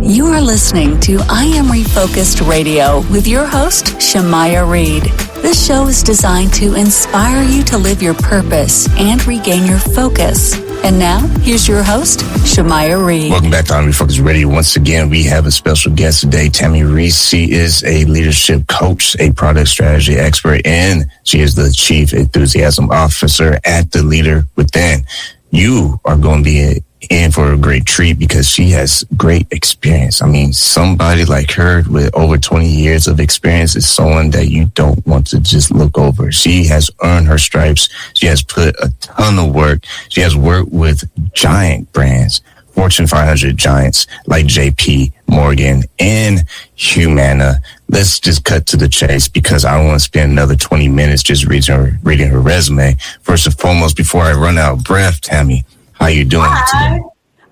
You are listening to I Am Refocused Radio with your host, Shamaya Reed. This show is designed to inspire you to live your purpose and regain your focus. And now, here's your host, Shamaya Reed. Welcome back to I Am Refocused Radio. Once again, we have a special guest today, Tami Reiss. She is a leadership coach, a product strategy expert, and she is the Chief Enthusiasm Officer at The Leader Within. You are going to be in for a great treat because she has great experience. I mean, somebody like her with over 20 years of experience is someone that you don't want to just look over. She has earned her stripes. She has put a ton of work. She has worked with giant brands, Fortune 500 giants like JPMorgan and Humana. Let's just cut to the chase because I don't want to spend another 20 minutes just reading her resume. First and foremost, before I run out of breath, Tami, how you doing today?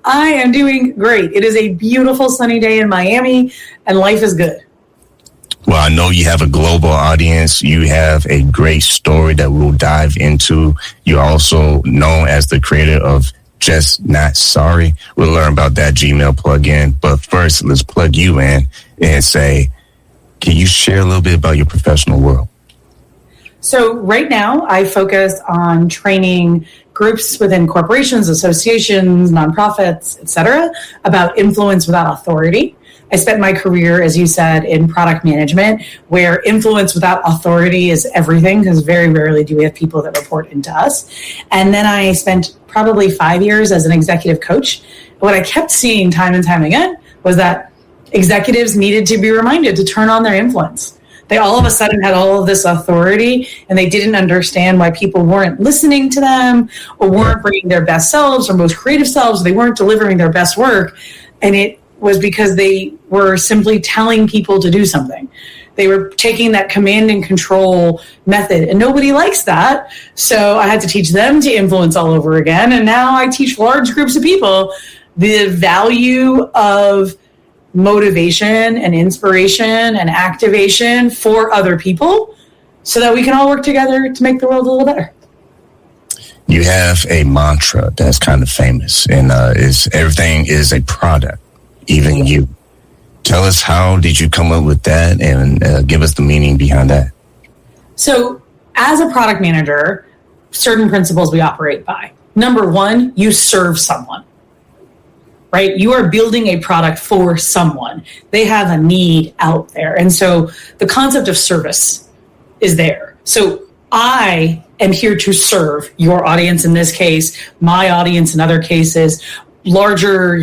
I am doing great. It is a beautiful sunny day in Miami, and life is good. Well, I know you have a global audience. You have a great story that we'll dive into. You're also known as the creator of Just Not Sorry. We'll learn about that Gmail plugin. But first, let's plug you in and say, can you share a little bit about your professional world? So right now, I focus on training groups within corporations, associations, nonprofits, etc., about influence without authority. I spent my career, as you said, in product management, where influence without authority is everything, because very rarely do we have people that report into us. And then I spent probably 5 years as an executive coach. What I kept seeing time and time again was that executives needed to be reminded to turn on their influence. They all of a sudden had all of this authority and they didn't understand why people weren't listening to them or weren't bringing their best selves or most creative selves. They weren't delivering their best work. And it was because they were simply telling people to do something. They were taking that command and control method, and nobody likes that. So I had to teach them to influence all over again. And now I teach large groups of people the value of motivation and inspiration and activation for other people so that we can all work together to make the world a little better. You have a mantra that's kind of famous, and is everything is a product, even you. Tell us, how did you come up with that, and give us the meaning behind that? So as a product manager, certain principles we operate by. Number one, you serve someone. Right? You are building a product for someone. They have a need out there. And so the concept of service is there. So I am here to serve your audience in this case, my audience in other cases, larger,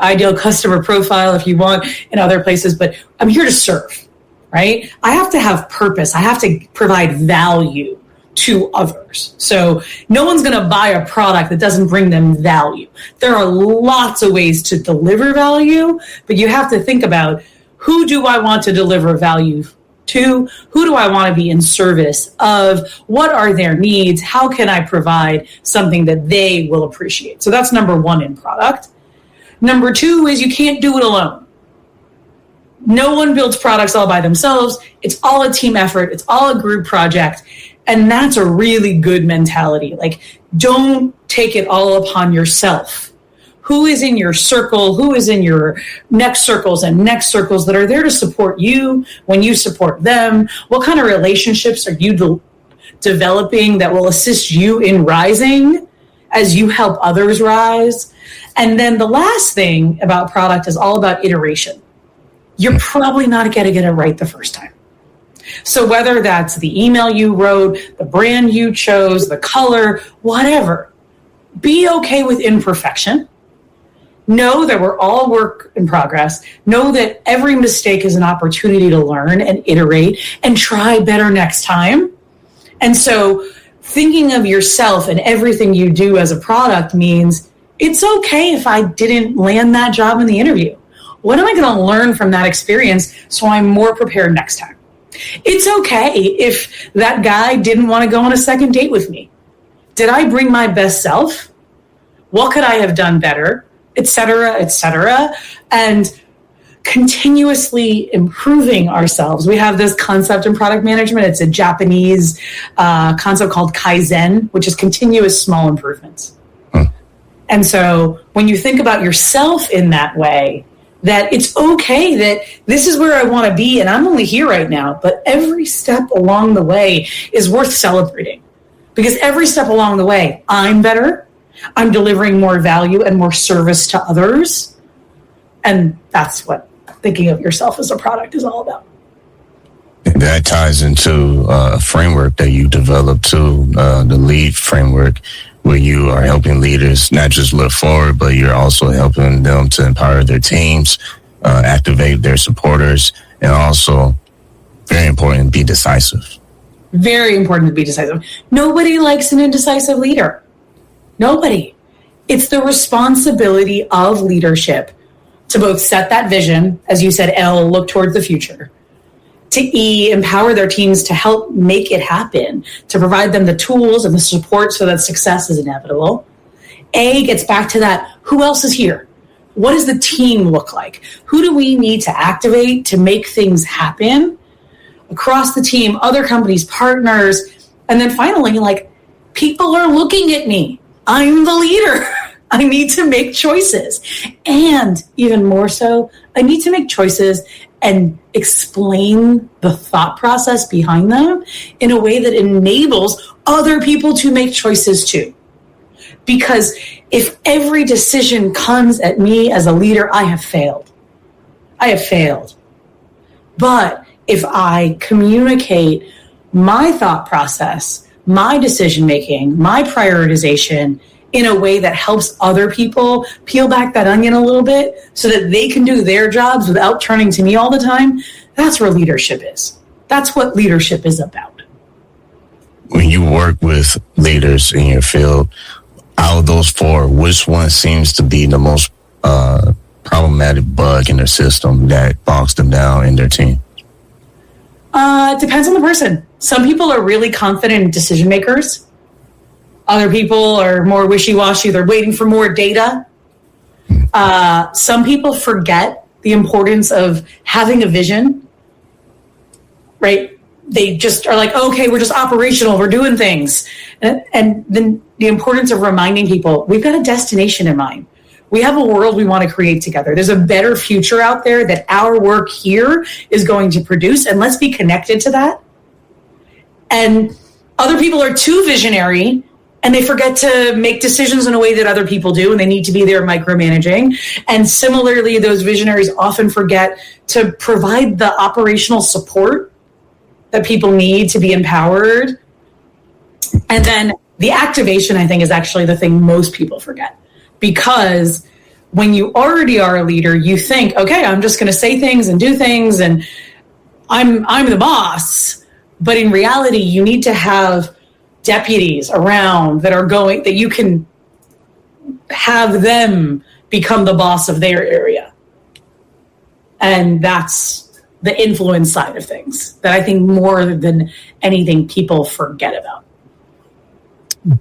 ideal customer profile if you want in other places, but I'm here to serve, right? I have to have purpose. I have to provide value to others. So no one's going to buy a product that doesn't bring them value. There are lots of ways to deliver value, but you have to think about, who do I want to deliver value to? Who do I want to be in service of? What are their needs? How can I provide something that they will appreciate? So that's number one in product. Number two is, you can't do it alone. No one builds products all by themselves. It's all a team effort. It's all a group project. And that's a really good mentality. Like, don't take it all upon yourself. Who is in your circle? Who is in your next circles and next circles that are there to support you when you support them? What kind of relationships are you developing that will assist you in rising as you help others rise? And then the last thing about product is all about iteration. You're probably not going to get it right the first time. So whether that's the email you wrote, the brand you chose, the color, whatever, be okay with imperfection. Know that we're all work in progress. Know that every mistake is an opportunity to learn and iterate and try better next time. And so thinking of yourself and everything you do as a product means, it's okay if I didn't land that job in the interview. What am I going to learn from that experience so I'm more prepared next time? It's okay if that guy didn't want to go on a second date with me. Did I bring my best self? What could I have done better? Et cetera, and continuously improving ourselves. We have this concept in product management. It's a Japanese concept called Kaizen, which is continuous small improvements. And so when you think about yourself in that way, that it's okay that this is where I want to be and I'm only here right now, but every step along the way is worth celebrating, because every step along the way, I'm better, I'm delivering more value and more service to others. And that's what thinking of yourself as a product is all about. That ties into a framework that you developed too, the LEAD framework, where you are helping leaders not just look forward, but you're also helping them to empower their teams, activate their supporters, and also, very important, be decisive. Very important to be decisive. Nobody likes an indecisive leader. Nobody. It's the responsibility of leadership to both set that vision, as you said, L, look towards the future, to E, empower their teams to help make it happen, to provide them the tools and the support so that success is inevitable. A gets back to that, who else is here? What does the team look like? Who do we need to activate to make things happen across the team, other companies, partners? And then finally, like, people are looking at me. I'm the leader. I need to make choices. And even more so, I need to make choices and explain the thought process behind them in a way that enables other people to make choices too. Because if every decision comes at me as a leader, I have failed. I have failed. But if I communicate my thought process, my decision-making, my prioritization in a way that helps other people peel back that onion a little bit so that they can do their jobs without turning to me all the time, that's where leadership is. That's what leadership is about. When you work with leaders in your field, out of those four, which one seems to be the most problematic bug in their system that bogs them down in their team? It depends on the person. Some people are really confident decision makers. Other people are more wishy-washy. They're waiting for more data. Some people forget the importance of having a vision, right? They just are like, okay, we're just operational. We're doing things. And then the importance of reminding people, we've got a destination in mind. We have a world we want to create together. There's a better future out there that our work here is going to produce, and let's be connected to that. And other people are too visionary, and they forget to make decisions in a way that other people do, and they need to be there micromanaging. And similarly, those visionaries often forget to provide the operational support that people need to be empowered. And then the activation, I think, is actually the thing most people forget. Because when you already are a leader, you think, okay, I'm just going to say things and do things, and I'm the boss. But in reality, you need to have deputies around that you can have them become the boss of their area. And that's the influence side of things that I think more than anything people forget about.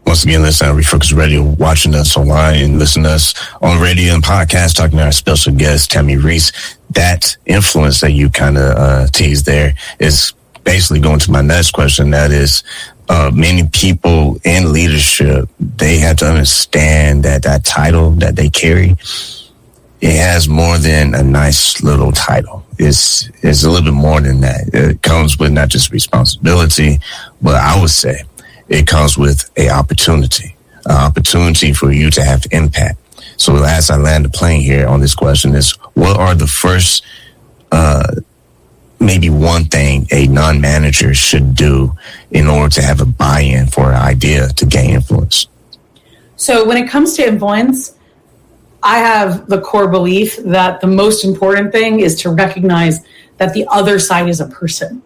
Once again, listen to Refocus Radio, watching us online and listening to us on radio and podcast, talking to our special guest, Tami Reiss. That influence that you kind of teased there is basically going to my next question. That is, many people in leadership, they have to understand that that title that they carry, it has more than a nice little title. It's a little bit more than that. It comes with not just responsibility, but I would say it comes with an opportunity for you to have impact. So as I land the plane here on this question is, what are the first, maybe one thing a non-manager should do in order to have a buy-in for an idea to gain influence? So when it comes to influence, I have the core belief that the most important thing is to recognize that the other side is a person.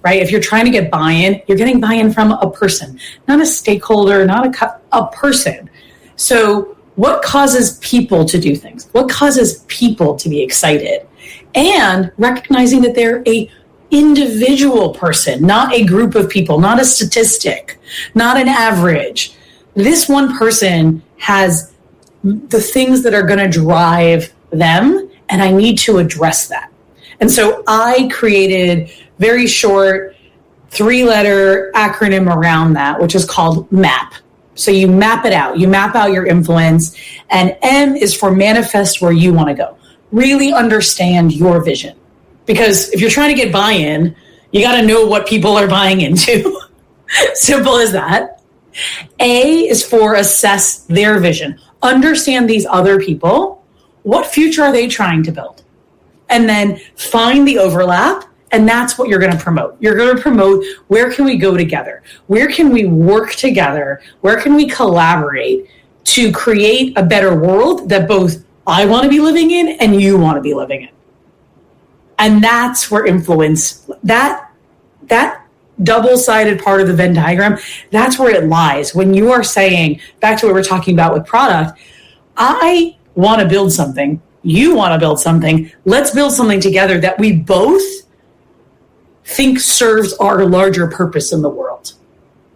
Right? If you're trying to get buy-in, you're getting buy-in from a person, not a stakeholder, not a person. So what causes people to do things? What causes people to be excited? And recognizing that they're a individual person, not a group of people, not a statistic, not an average. This one person has the things that are going to drive them, and I need to address that. And so I created very short 3-letter acronym around that, which is called MAP. So you map it out. You map out your influence. And M is for manifest where you want to go. really understand your vision. Because if you're trying to get buy-in, you got to know what people are buying into. Simple as that. A is for assess their vision. Understand these other people. What future are they trying to build? And then find the overlap. And that's what you're going to promote. You're going to promote, where can we go together? Where can we work together? Where can we collaborate to create a better world that both I want to be living in and you want to be living in? And that's where influence, that double-sided part of the Venn diagram, that's where it lies. When you are saying, back to what we're talking about with product, I want to build something, you want to build something, let's build something together that we both think serves our larger purpose in the world.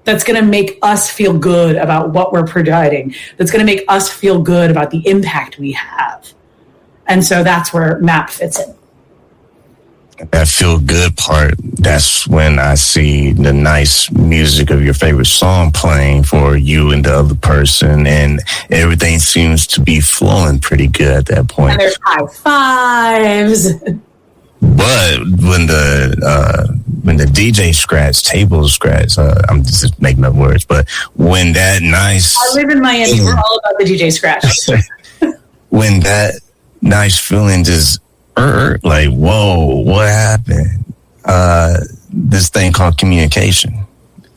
That's going to make us feel good about what we're providing. That's going to make us feel good about the impact we have. And so that's where MAP fits in. That feel good part, that's when I see the nice music of your favorite song playing for you and the other person, and everything seems to be flowing pretty good at that point. And there's high fives. But when the DJ scratch, tables scratch, I'm just making up words, but when that nice... I live in Miami, we're all about the DJ scratch. When that nice feeling just... like, whoa, what happened? This thing called communication.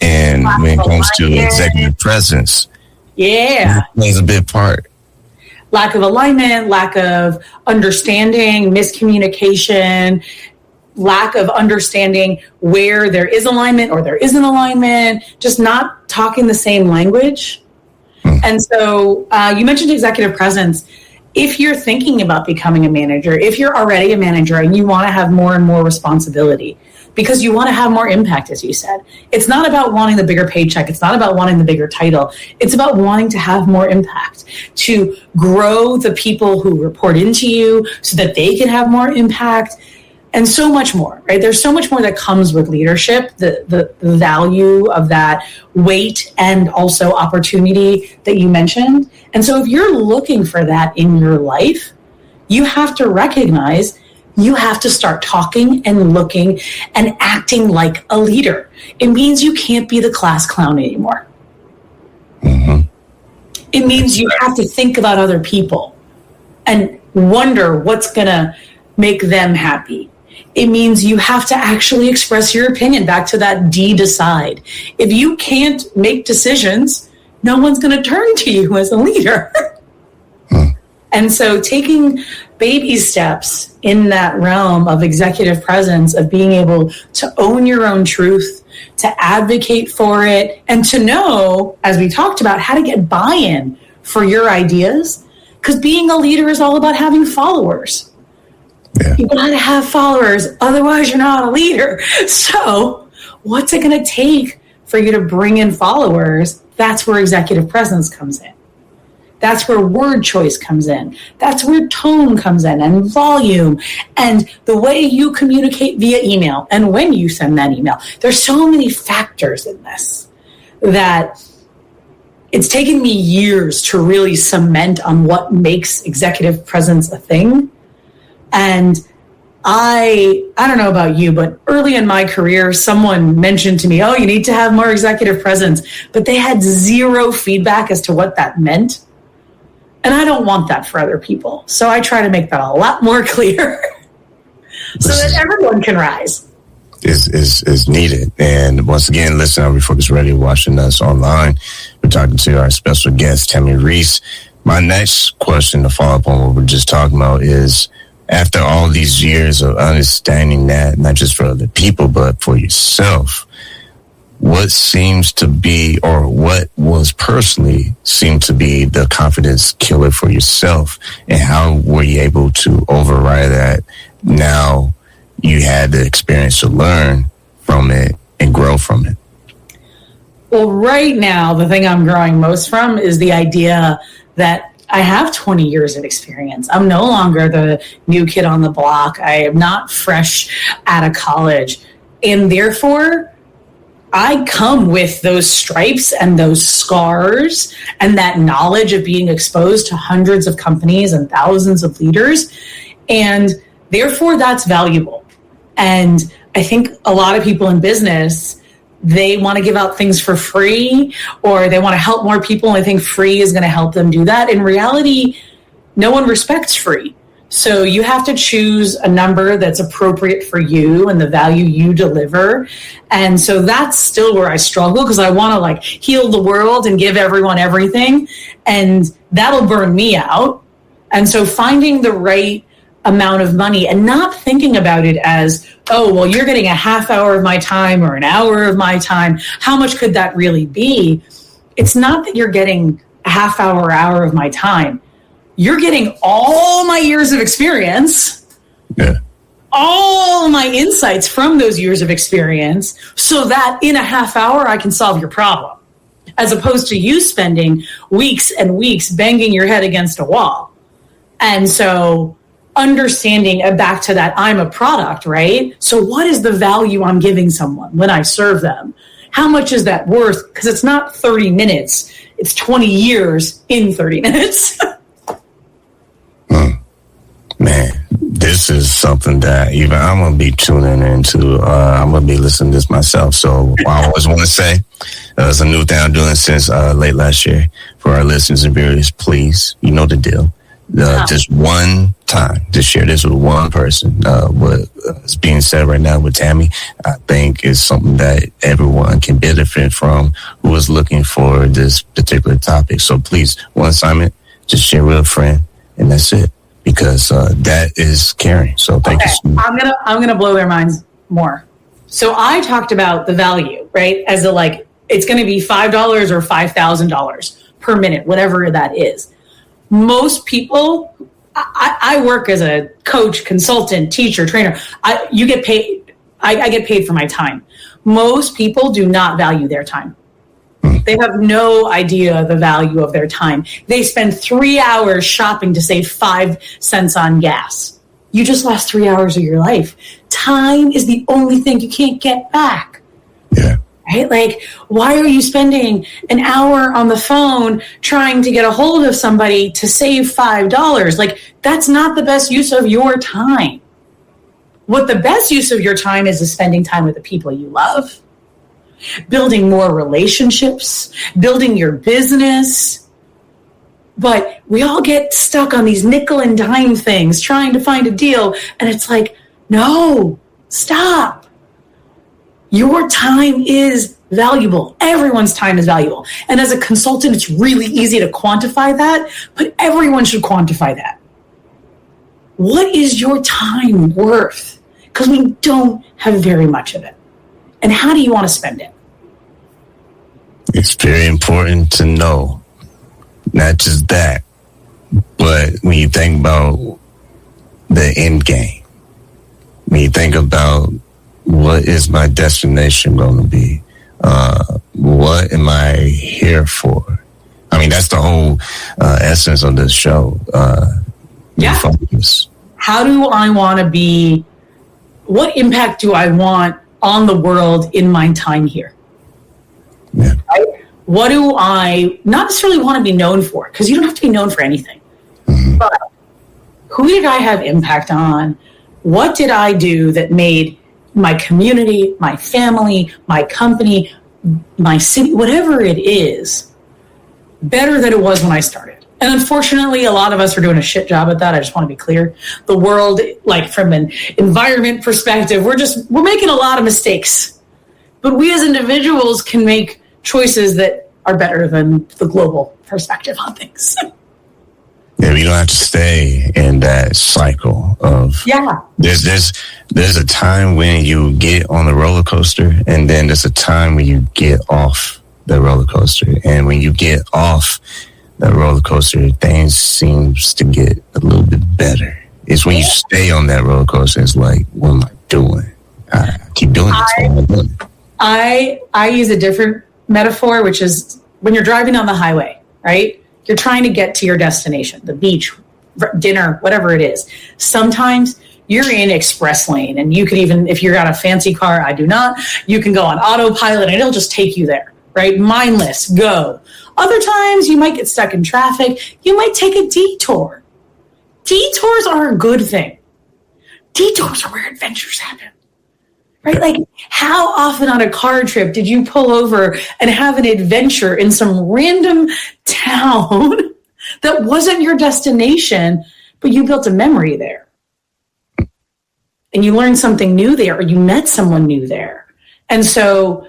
And when it comes to executive presence, it plays a big part. Lack of alignment, lack of understanding, miscommunication, lack of understanding where there is alignment or there isn't alignment, just not talking the same language. And so you mentioned executive presence. If you're thinking about becoming a manager, if you're already a manager and you want to have more and more responsibility because you want to have more impact, as you said, it's not about wanting the bigger paycheck. It's not about wanting the bigger title. It's about wanting to have more impact, to grow the people who report into you so that they can have more impact, and so much more, right? There's so much more that comes with leadership, the value of that weight and also opportunity that you mentioned. And so if you're looking for that in your life, you have to recognize you have to start talking and looking and acting like a leader. It means you can't be the class clown anymore. Mm-hmm. It means you have to think about other people and wonder what's going to make them happy. It means you have to actually express your opinion, back to that decide. If you can't make decisions, no one's going to turn to you as a leader. And so taking baby steps in that realm of executive presence, of being able to own your own truth, to advocate for it, and to know, as we talked about, how to get buy-in for your ideas. Because being a leader is all about having followers. Yeah. You got to have followers, otherwise you're not a leader. So what's it going to take for you to bring in followers? That's where executive presence comes in. That's where word choice comes in. That's where tone comes in, and volume, and the way you communicate via email and when you send that email. There's so many factors in this that it's taken me years to really cement on what makes executive presence a thing. And I don't know about you, but early in my career, someone mentioned to me, oh, you need to have more executive presence, but they had zero feedback as to what that meant. And I don't want that for other people. So I try to make that a lot more clear so that everyone can rise. Is needed. And once again, listen, I'm Refocus Radio, watching us online. We're talking to our special guest, Tami Reiss. My next question to follow up on what we're just talking about is, after all these years of understanding that, not just for other people, but for yourself, what seems to be, or what was personally seemed to be the confidence killer for yourself, and how were you able to override that? Now you had the experience to learn from it and grow from it. Well, right now, the thing I'm growing most from is the idea that I have 20 years of experience. I'm no longer the new kid on the block. I am not fresh out of college. And therefore, I come with those stripes and those scars and that knowledge of being exposed to hundreds of companies and thousands of leaders. And therefore, that's valuable. And I think a lot of people in business, they want to give out things for free, or they want to help more people, and I think free is going to help them do that. In reality, no one respects free. So you have to choose a number that's appropriate for you and the value you deliver. And so that's still where I struggle, because I want to like heal the world and give everyone everything, and that'll burn me out. And so finding the right amount of money and not thinking about it as, oh, well, you're getting a half hour of my time or an hour of my time. How much could that really be? It's not that you're getting a half hour or hour of my time. You're getting all my years of experience, all my insights from those years of experience, so that in a half hour I can solve your problem, as opposed to you spending weeks and weeks banging your head against a wall. And so understanding back to that, I'm a product, right? So what is the value I'm giving someone when I serve them? How much is that worth? Because it's not 30 minutes, it's 20 years in 30 minutes. Man, this is something that even I'm going to be tuning into. I'm going to be listening to this myself. So I always want to say, it's a new thing I'm doing since late last year. For our listeners and viewers, please, you know the deal. Just one time, just share this with one person. What is being said right now with Tami, I think is something that everyone can benefit from who is looking for this particular topic. So please, one assignment, just share with a friend, and that's it. Because that is caring. So thank you so much. I'm gonna blow their minds more. So I talked about the value, right? As a like, it's going to be $5 or $5,000 per minute, whatever that is. Most people, I work as a coach, consultant, teacher, trainer. You get paid. I get paid for my time. Most people do not value their time. They have no idea the value of their time. They spend 3 hours shopping to save 5 cents on gas. You just lost 3 hours of your life. Time is the only thing you can't get back. Yeah. Right? Like, why are you spending an hour on the phone trying to get a hold of somebody to save $5? Like, that's not the best use of your time. What the best use of your time is spending time with the people you love, building more relationships, building your business. But we all get stuck on these nickel and dime things, trying to find a deal. And it's like, no, stop. Your time is valuable. Everyone's time is valuable. And as a consultant, it's really easy to quantify that, but everyone should quantify that. What is your time worth? Because we don't have very much of it. And how do you want to spend it? It's very important to know, not just that, but when you think about the end game, when you think about what is my destination going to be, what am I here for? I mean, that's the whole essence of this show. Focus. How do I want to be? What impact do I want on the world in my time here? Yeah. Right? What do I not necessarily want to be known for? Because you don't have to be known for anything. Mm-hmm. But who did I have impact on? What did I do that made my community, my family, my company, my city, whatever it is, better than it was when I started? And unfortunately, a lot of us are doing a shit job at that. I just want to be clear. The world, like from an environment perspective, we're making a lot of mistakes. But we as individuals can make choices that are better than the global perspective on things. Yeah, we don't have to stay in that cycle of there's a time when you get on the roller coaster, and then there's a time when you get off the roller coaster. And when you get off that roller coaster, things seems to get a little bit better. It's when you stay on that roller coaster, it's like, what am I doing? I keep doing this. What am I doing? I use a different metaphor, which is when you're driving on the highway, right? You're trying to get to your destination, the beach, dinner, whatever it is. Sometimes you're in express lane, and you can even, if you've got a fancy car, I do not, you can go on autopilot and it'll just take you there, right? Mindless, go. Other times you might get stuck in traffic. You might take a detour. detours are a good thing. Detours are where adventures happen. Right? Like, how often on a car trip did you pull over and have an adventure in some random town that wasn't your destination, but you built a memory there? And you learned something new there, or you met someone new there. And so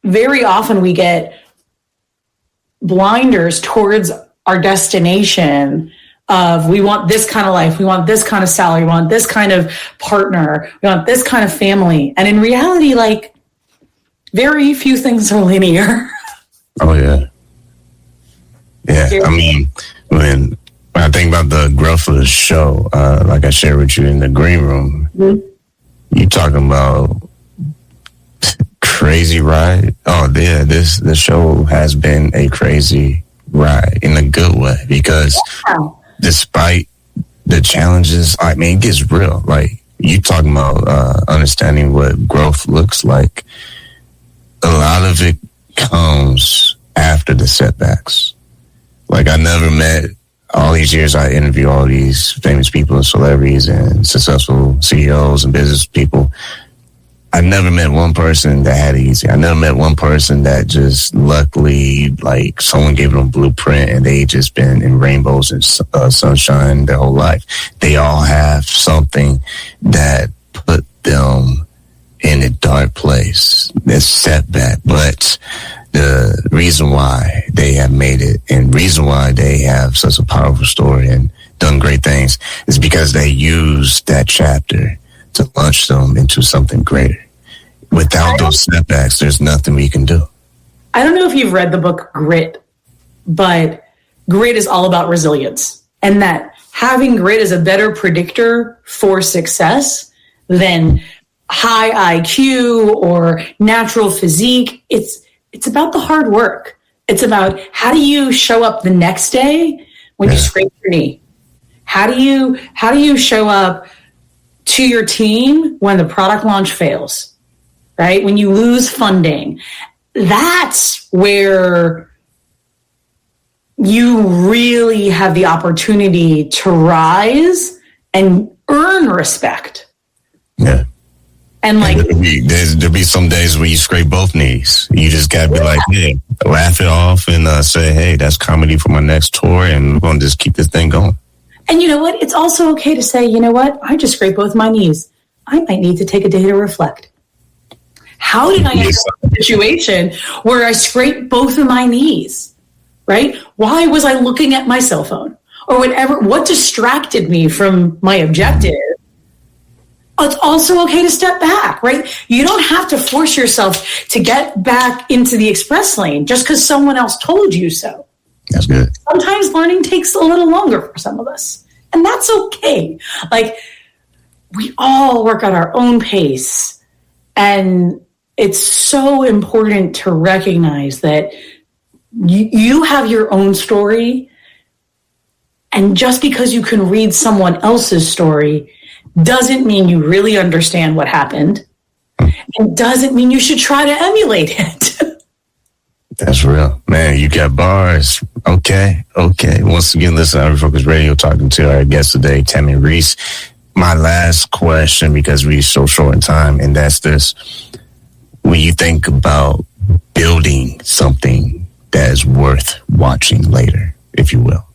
very often we get blinders towards our destination of, we want this kind of life, we want this kind of salary, we want this kind of partner, we want this kind of family. And in reality, like, very few things are linear. Oh, yeah. Yeah, I mean, when I think about the growth of the show, like I shared with you in the green room, you talking about crazy ride. Oh, yeah, the show has been a crazy ride in a good way, because despite the challenges, I mean, it gets real. Like, you talking about understanding what growth looks like. A lot of it comes after the setbacks. Like, I never met, all these years I interview all these famous people and celebrities and successful CEOs and business people. I never met one person that had it easy. I never met one person that just luckily, like, someone gave them a blueprint and they just been in rainbows and sunshine their whole life. They all have something that put them in a dark place, this setback. But the reason why they have made it, and reason why they have such a powerful story and done great things, is because they used that chapter to launch them into something greater. Without those setbacks, there's nothing we can do. I don't know if you've read the book Grit, but grit is all about resilience, and that having grit is a better predictor for success than high IQ or natural physique. It's about the hard work. It's about, how do you show up the next day when you scrape your knee? How do you show up to your team when the product launch fails? Right? When you lose funding, that's where you really have the opportunity to rise and earn respect. Yeah. And like, there'll be some days where you scrape both knees. You just gotta be like, hey, laugh it off and say, hey, that's comedy for my next tour, and we're gonna just keep this thing going. And you know what? It's also okay to say, you know what? I just scraped both my knees. I might need to take a day to reflect. How did I end up in a situation where I scraped both of my knees, right? Why was I looking at my cell phone or whatever? What distracted me from my objective? It's also okay to step back, right? You don't have to force yourself to get back into the express lane just because someone else told you so. That's good. Sometimes learning takes a little longer for some of us, and that's okay. Like, we all work at our own pace, and it's so important to recognize that you have your own story, and just because you can read someone else's story doesn't mean you really understand what happened, and doesn't mean you should try to emulate it. That's real. Man, you got bars. Okay. Once again, listen to Refocus Radio, talking to our guest today, Tami Reiss. My last question, because we're so short in time, and that's this. When you think about building something that is worth watching later, if you will,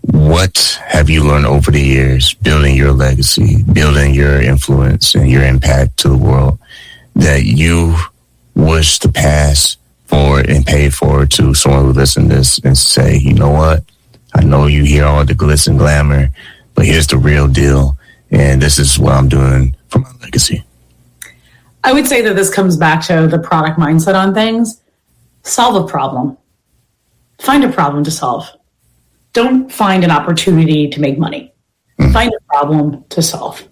what have you learned over the years, building your legacy, building your influence and your impact to the world, that you wish to pass forward and pay forward to someone who listens to this and say, you know what? I know you hear all the glitz and glamour, but here's the real deal, and this is what I'm doing for my legacy. I would say that this comes back to the product mindset on things. Solve a problem. Find a problem to solve. Don't find an opportunity to make money. Find a problem to solve.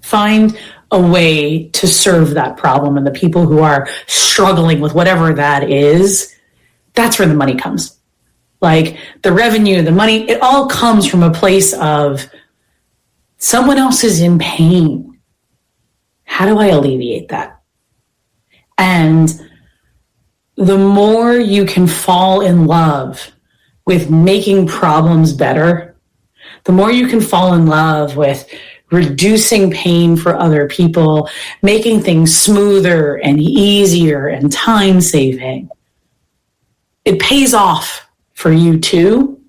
Find a way to serve that problem, and the people who are struggling with whatever that is, that's where the money comes. Like, the revenue, the money, it all comes from a place of someone else is in pain. How do I alleviate that? And the more you can fall in love with making problems better, the more you can fall in love with reducing pain for other people, making things smoother and easier and time saving. It pays off for you too,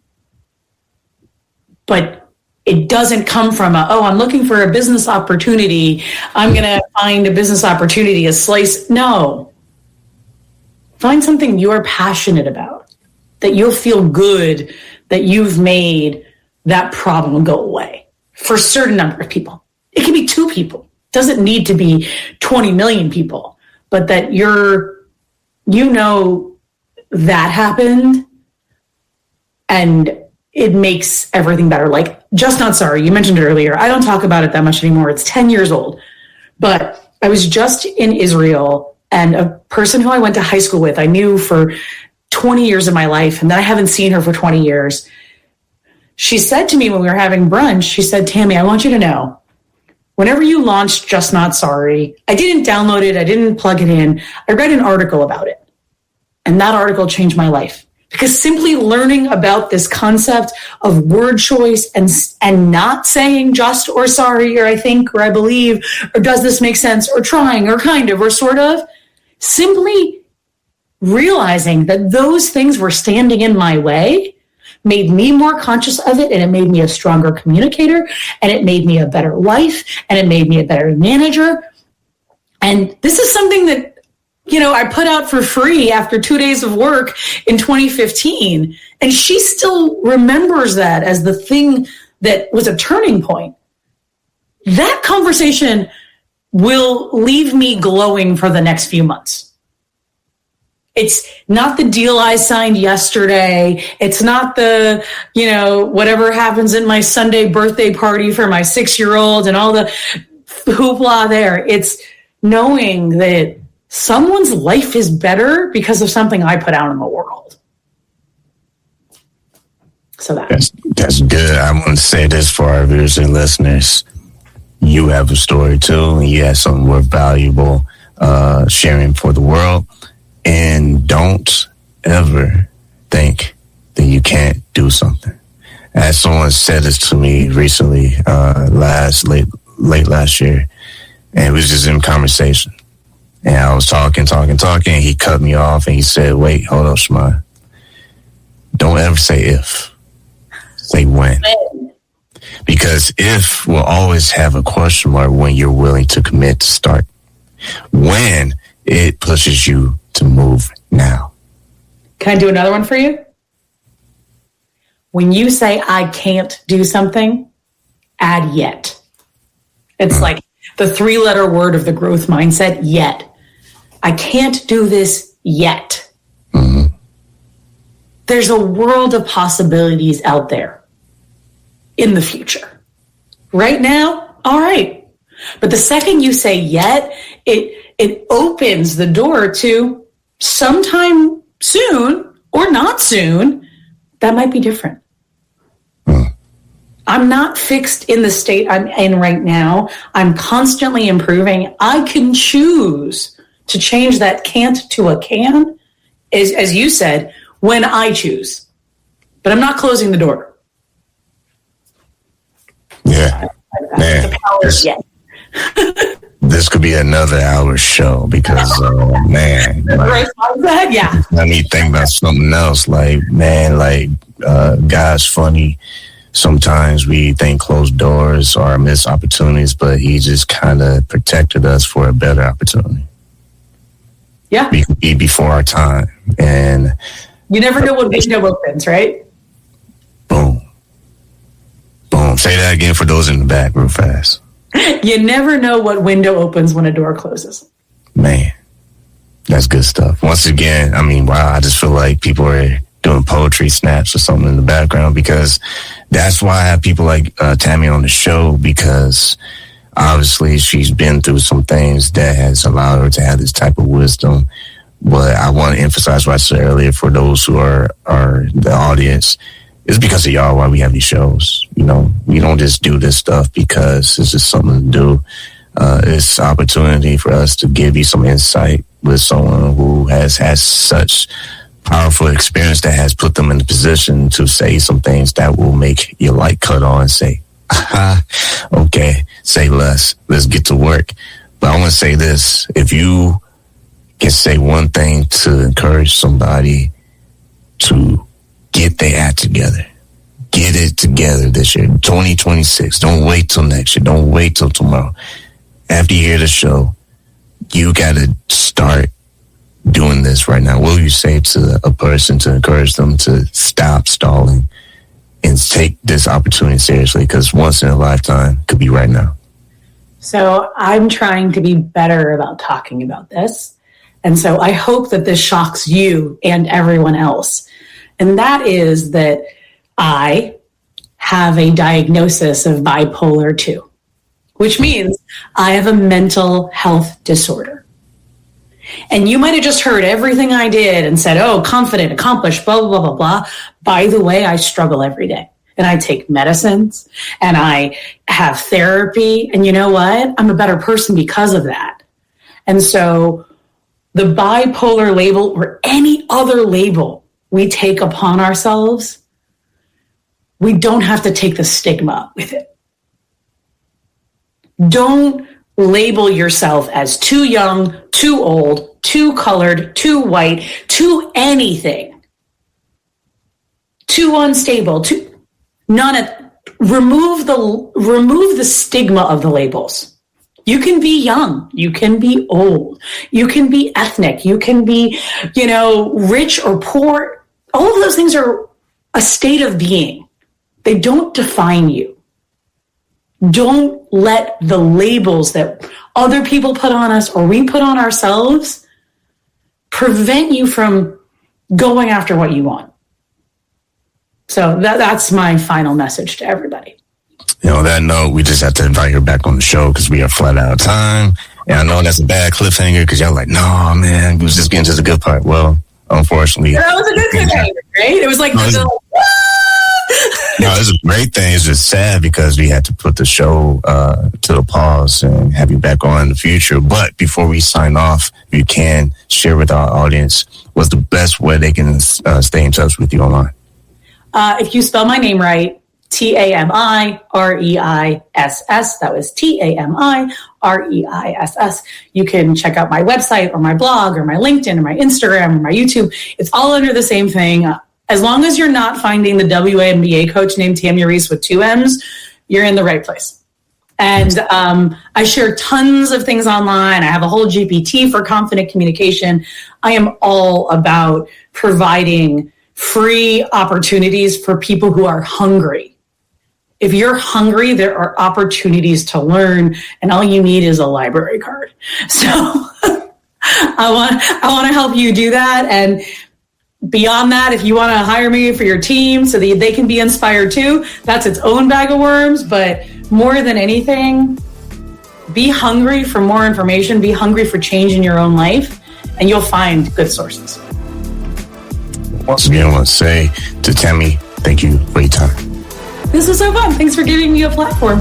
but it doesn't come from I'm looking for a business opportunity. I'm going to find a business opportunity, a slice. No. Find something you're passionate about, that you'll feel good that you've made that problem go away for a certain number of people. It can be 2 people. It doesn't need to be 20 million people, but that that happened and it makes everything better. Like Just Not Sorry, you mentioned it earlier. I don't talk about it that much anymore. It's 10 years old, but I was just in Israel, and a person who I went to high school with, I knew for 20 years of my life, and then I haven't seen her for 20 years. She said to me when we were having brunch, she said, Tami, I want you to know, whenever you launched Just Not Sorry, I didn't download it. I didn't plug it in. I read an article about it. And that article changed my life. Because simply learning about this concept of word choice and not saying just or sorry or I think or I believe or does this make sense or trying or kind of or sort of, simply realizing that those things were standing in my way made me more conscious of it, and it made me a stronger communicator, and it made me a better wife, and it made me a better manager. And this is something that I put out for free after 2 days of work in 2015. And she still remembers that as the thing that was a turning point. That conversation will leave me glowing for the next few months. It's not the deal I signed yesterday. It's not the, whatever happens in my Sunday birthday party for my 6-year-old and all the hoopla there. It's knowing that someone's life is better because of something I put out in the world. So that's good. I want to say this for our viewers and listeners. You have a story too, and you have something worth valuable sharing for the world. And don't ever think that you can't do something. As someone said this to me recently, late last year, and it was just in conversation. And I was talking. He cut me off and he said, wait, hold up, Shemai. Don't ever say if. Say when. Because if will always have a question mark when you're willing to commit to start. When it pushes you to move now. Can I do another one for you? When you say I can't do something, add yet. It's like the 3-letter word of the growth mindset, yet. I can't do this yet. Mm-hmm. There's a world of possibilities out there in the future. Right now, all right. But the second you say yet, it opens the door to sometime soon or not soon, that might be different. I'm not fixed in the state I'm in right now. I'm constantly improving. I can choose to change that can't to a can, as you said, when I choose. But I'm not closing the door. Yeah. Man, this could be another hour show because, man. Yeah. I need to think about something else. God's funny. Sometimes we think closed doors are missed opportunities, but he just kind of protected us for a better opportunity. Yeah. Before our time. And you never know what window opens, right? Boom. Say that again for those in the back real fast. You never know what window opens when a door closes. Man, that's good stuff. Once again, wow, I just feel like people are doing poetry snaps or something in the background because that's why I have people like Tami on the show, because obviously she's been through some things that has allowed her to have this type of wisdom. But I want to emphasize what I said earlier for those who are the audience. It's because of y'all why we have these shows. We don't just do this stuff because it's just something to do. It's opportunity for us to give you some insight with someone who has had such powerful experience that has put them in the position to say some things that will make your light cut on and say, okay, say less. Let's get to work. But I want to say this. If you can say one thing to encourage somebody to get their act together, get it together this year, 2026. Don't wait till next year. Don't wait till tomorrow. After you hear the show, you got to start doing this right now. What will you say to a person to encourage them to stop stalling and take this opportunity seriously? Because once in a lifetime could be right now. So I'm trying to be better about talking about this. And so I hope that this shocks you and everyone else. And that is that I have a diagnosis of bipolar 2, which means I have a mental health disorder. And you might have just heard everything I did and said, oh, confident, accomplished, blah, blah, blah, blah, blah. By the way, I struggle every day. And I take medicines and I have therapy. And you know what? I'm a better person because of that. And so the bipolar label or any other label we take upon ourselves, we don't have to take the stigma with it. Don't label yourself as too young, too old, too colored, too white, too anything, too unstable, remove the stigma of the labels. You can be young, you can be old, you can be ethnic, you can be, rich or poor. All of those things are a state of being. They don't define you. Don't let the labels that other people put on us or we put on ourselves prevent you from going after what you want. So that's my final message to everybody. On that note, we just have to invite her back on the show because we are flat out of time. And I know that's a bad cliffhanger because y'all like, no, man, we was just getting to the good part. Well, unfortunately. That was a good cliffhanger, right? It was like, no, it's a great thing. It's just sad because we had to put the show to a pause and have you back on in the future. But before we sign off, you can share with our audience what's the best way they can stay in touch with you online. If you spell my name right, Tami Reiss, that was Tami Reiss. You can check out my website or my blog or my LinkedIn or my Instagram or my YouTube. It's all under the same thing. As long as you're not finding the WNBA coach named Tami Reiss with 2 M's, you're in the right place. And I share tons of things online. I have a whole GPT for confident communication. I am all about providing free opportunities for people who are hungry. If you're hungry, there are opportunities to learn, and all you need is a library card. So I want to help you do that. And beyond that, if you want to hire me for your team so that they can be inspired too, that's its own bag of worms. But more than anything, be hungry for more information, be hungry for change in your own life, and you'll find good sources. Once again, I want to say to Tami, thank you for your time. This was so fun. Thanks for giving me a platform.